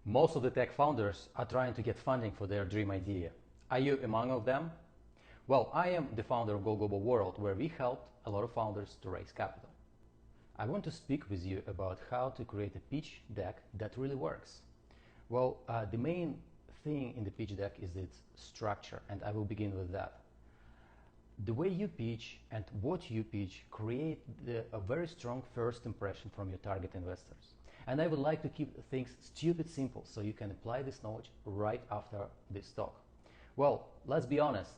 Most of the tech founders are trying to get funding for their dream idea. Are you among of them? Well, I am the founder of Go Global World, where we helped a lot of founders to raise capital. I want to speak with you about how to create a pitch deck that really works. Well, the main thing in the pitch deck is its structure, and I will begin with that. The way you pitch and what you pitch create a very strong first impression from your target investors. And I would like to keep things stupid simple so you can apply this knowledge right after this talk. Well, let's be honest.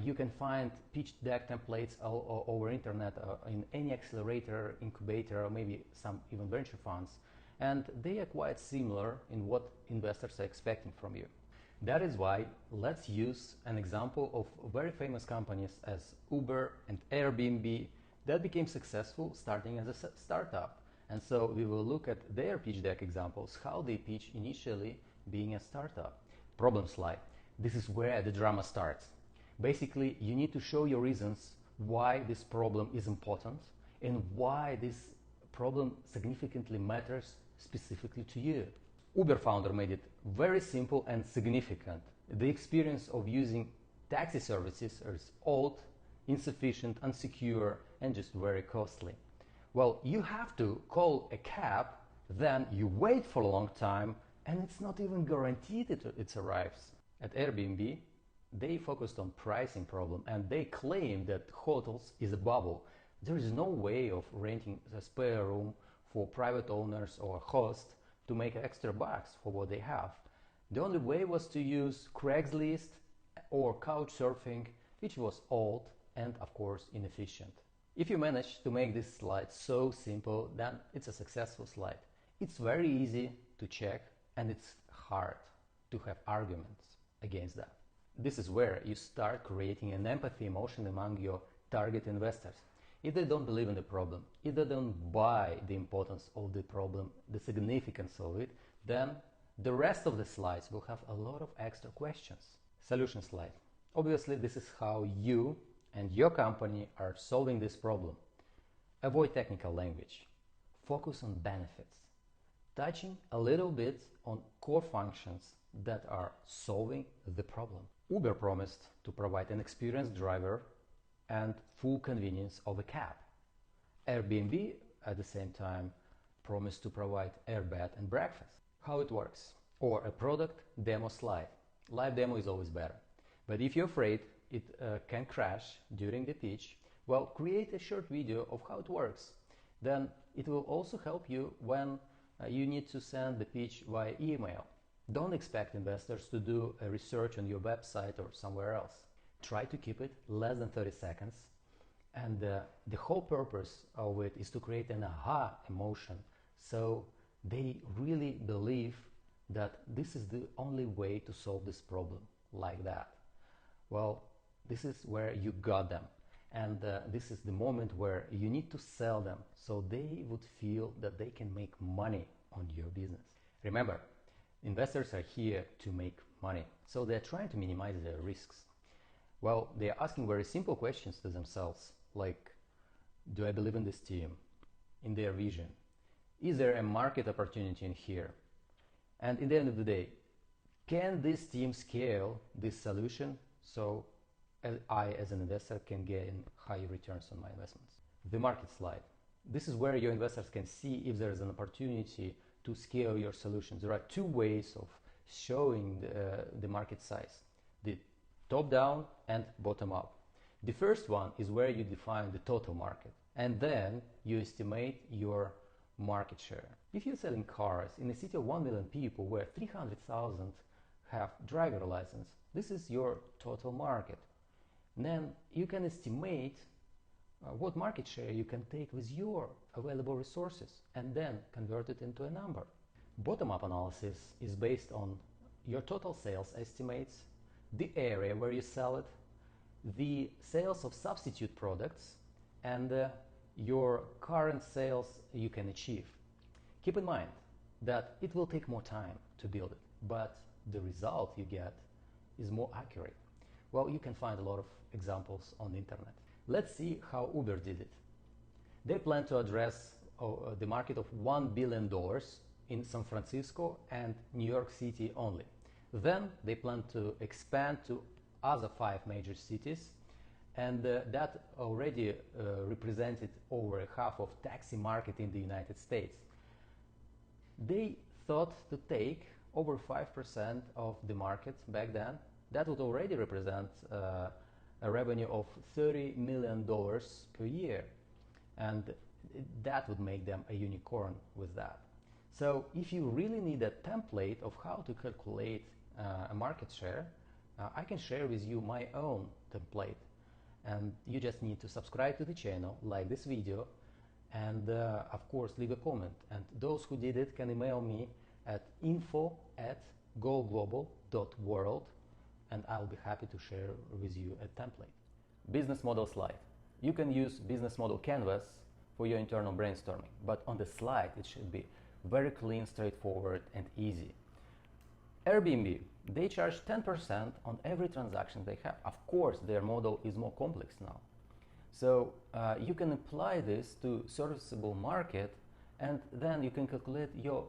You can find pitch deck templates all over internet in any accelerator, incubator, or maybe some even venture funds, and they are quite similar in what investors are expecting from you. That is why let's use an example of very famous companies as Uber and Airbnb that became successful starting as a startup. And so we will look at their pitch deck examples, how they pitch initially being a startup. Problem slide. This is where the drama starts. Basically, you need to show your reasons why this problem is important and why this problem significantly matters specifically to you. Uber founder made it very simple and significant. The experience of using taxi services is old, insufficient, unsecure, and just very costly. Well, you have to call a cab, then you wait for a long time, and it's not even guaranteed it arrives. At Airbnb, they focused on pricing problem, and they claim that hotels is a bubble. There is no way of renting a spare room for private owners or host to make extra bucks for what they have. The only way was to use Craigslist or couchsurfing, which was old and of course inefficient. If you manage to make this slide so simple, then it's a successful slide. It's very easy to check and it's hard to have arguments against that. This is where you start creating an empathy emotion among your target investors. If they don't believe in the problem, if they don't buy the importance of the problem, the significance of it, then the rest of the slides will have a lot of extra questions. Solution slide. Obviously, this is how you and your company are solving this problem. Avoid technical language. Focus on benefits. Touching a little bit on core functions that are solving the problem. Uber promised to provide an experienced driver and full convenience of a cab. Airbnb, at the same time, promised to provide airbed and breakfast. How it works? Or a product demo slide. Live demo is always better. But if you're afraid it can crash during the pitch, well, create a short video of how it works. Then it will also help you when you need to send the pitch via email. Don't expect investors to do a research on your website or somewhere else. Try to keep it less than 30 seconds. And the whole purpose of it is to create an aha emotion. So they really believe that this is the only way to solve this problem like that. Well, this is where you got them. And this is the moment where you need to sell them so they would feel that they can make money on your business. Remember, investors are here to make money, so they're trying to minimize their risks. Well, they're asking very simple questions to themselves, like, do I believe in this team, in their vision? Is there a market opportunity in here? And in the end of the day, can this team scale this solution so I, as an investor, can gain high returns on my investments? The market slide. This is where your investors can see if there is an opportunity to scale your solutions. There are two ways of showing the market size: the top-down and bottom-up. The first one is where you define the total market, and then you estimate your market share. If you're selling cars in a city of 1 million people where 300,000 have driver license, this is your total market. Then you can estimate what market share you can take with your available resources and then convert it into a number. Bottom-up analysis is based on your total sales estimates, the area where you sell it, the sales of substitute products, and your current sales you can achieve. Keep in mind that it will take more time to build it, but the result you get is more accurate. Well, you can find a lot of examples on the internet. Let's see how Uber did it. They plan to address the market of $1 billion in San Francisco and New York City only. Then they plan to expand to other 5 major cities, and that already represented over half of taxi market in the United States. They thought to take over 5% of the market back then. That would already represent a revenue of $30 million per year, and that would make them a unicorn with that. So if you really need a template of how to calculate a market share, I can share with you my own template, and you just need to subscribe to the channel, like this video, and of course leave a comment. And those who did it can email me at info@goglobal.world, and I'll be happy to share with you a template. Business model slide. You can use business model canvas for your internal brainstorming, but on the slide it should be very clean, straightforward, and easy. Airbnb, they charge 10% on every transaction they have. Of course, their model is more complex now. So you can apply this to serviceable market, and then you can calculate your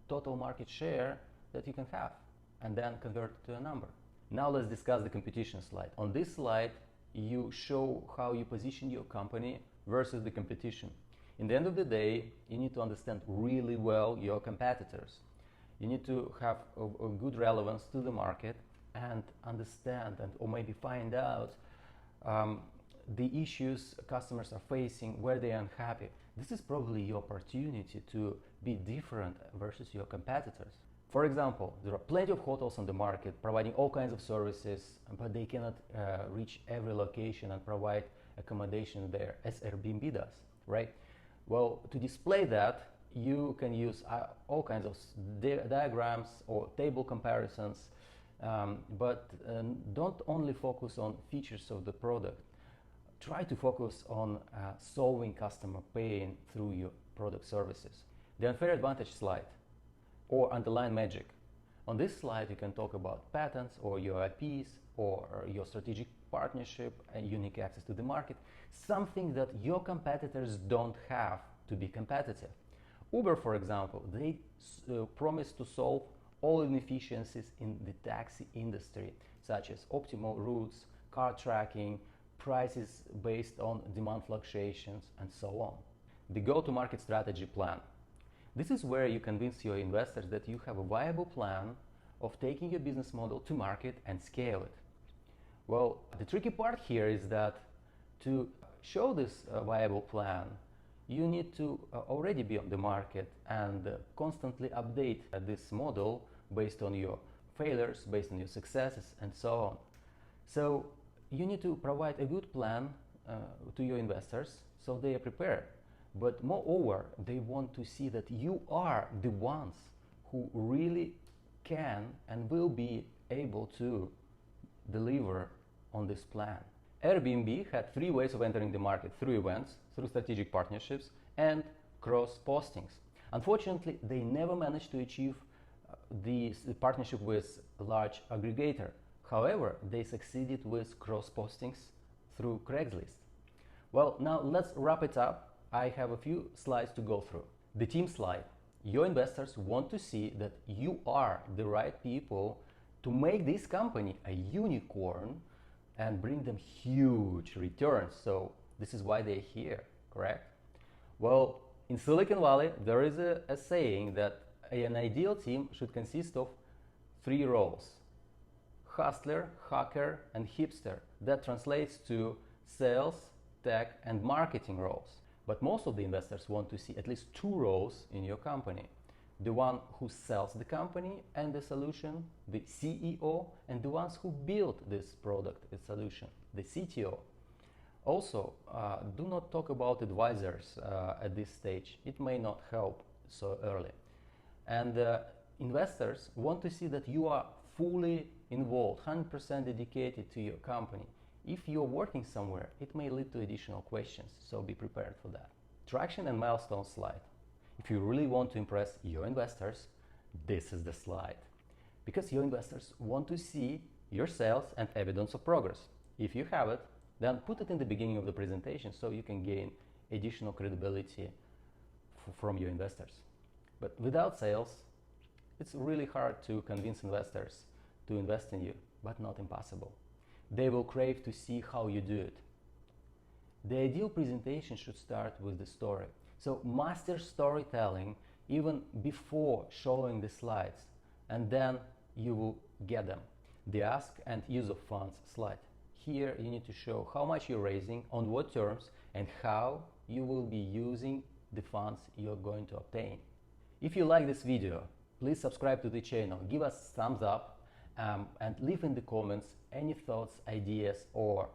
total market share that you can have, and then convert it to a number. Now let's discuss the competition slide. On this slide, you show how you position your company versus the competition. In the end of the day, you need to understand really well your competitors. You need to have a good relevance to the market and understand or maybe find out the issues customers are facing, where they are unhappy. This is probably your opportunity to be different versus your competitors. For example, there are plenty of hotels on the market providing all kinds of services, but they cannot reach every location and provide accommodation there as Airbnb does, right? Well, to display that, you can use all kinds of diagrams or table comparisons, but don't only focus on features of the product. Try to focus on solving customer pain through your product services. The unfair advantage slide, or underlying magic. On this slide, you can talk about patents or your IPs or your strategic partnership and unique access to the market, something that your competitors don't have to be competitive. Uber, for example, they promise to solve all inefficiencies in the taxi industry, such as optimal routes, car tracking, prices based on demand fluctuations, and so on. The go-to-market strategy plan. This is where you convince your investors that you have a viable plan of taking your business model to market and scale it. Well, the tricky part here is that to show this viable plan, you need to already be on the market and constantly update this model based on your failures, based on your successes, and so on. So you need to provide a good plan to your investors so they are prepared. But moreover, they want to see that you are the ones who really can and will be able to deliver on this plan. Airbnb had 3 ways of entering the market: through events, through strategic partnerships, and cross postings. Unfortunately, they never managed to achieve the partnership with a large aggregator. However, they succeeded with cross postings through Craigslist. Well, now let's wrap it up. I have a few slides to go through. The team slide. Your investors want to see that you are the right people to make this company a unicorn and bring them huge returns. So this is why they're here, correct? Well, in Silicon Valley, there is a saying that an ideal team should consist of 3 roles: hustler, hacker, and hipster. That translates to sales, tech, and marketing roles. But most of the investors want to see at least 2 roles in your company: the one who sells the company and the solution, the CEO, and the ones who build this product and solution, the CTO. Also, do not talk about advisors at this stage. It may not help so early. And investors want to see that you are fully involved, 100% dedicated to your company. If you're working somewhere, it may lead to additional questions, so be prepared for that. Traction and milestone slide. If you really want to impress your investors, this is the slide. Because your investors want to see your sales and evidence of progress. If you have it, then put it in the beginning of the presentation so you can gain additional credibility from your investors. But without sales, it's really hard to convince investors to invest in you, but not impossible. They will crave to see how you do it. The ideal presentation should start with the story. So master storytelling even before showing the slides, and then you will get them. The ask and use of funds slide. Here you need to show how much you're raising, on what terms, and how you will be using the funds you're going to obtain. If you like this video, please subscribe to the channel, give us thumbs up, and leave in the comments any thoughts, ideas, or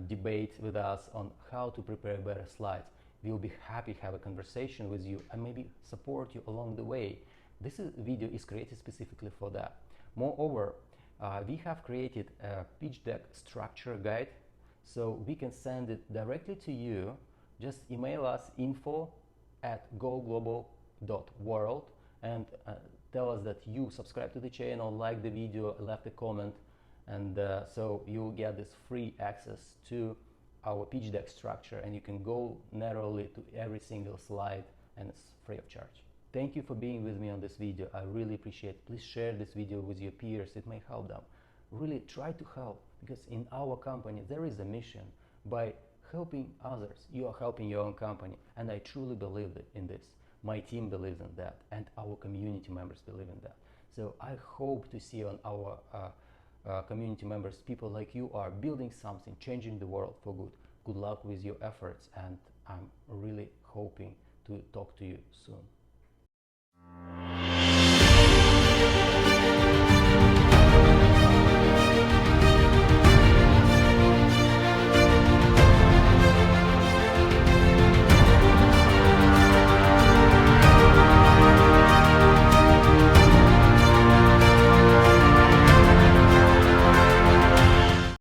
debate with us on how to prepare better slides. We'll be happy to have a conversation with you and maybe support you along the way. This video is created specifically for that. Moreover, we have created a pitch deck structure guide, so we can send it directly to you. Just email us info@goglobal.world and tell us that you subscribe to the channel, like the video, left a comment, and so you'll get this free access to our pitch deck structure, and you can go narrowly to every single slide, and it's free of charge. Thank you for being with me on this video. I really appreciate it. Please share this video with your peers. It may help them. Really try to help, because in our company there is a mission. By helping others, you are helping your own company, and I truly believe in this. My team believes in that, and our community members believe in that. So I hope to see on our community members people like you are building something, changing the world for good. Good luck with your efforts, and I'm really hoping to talk to you soon.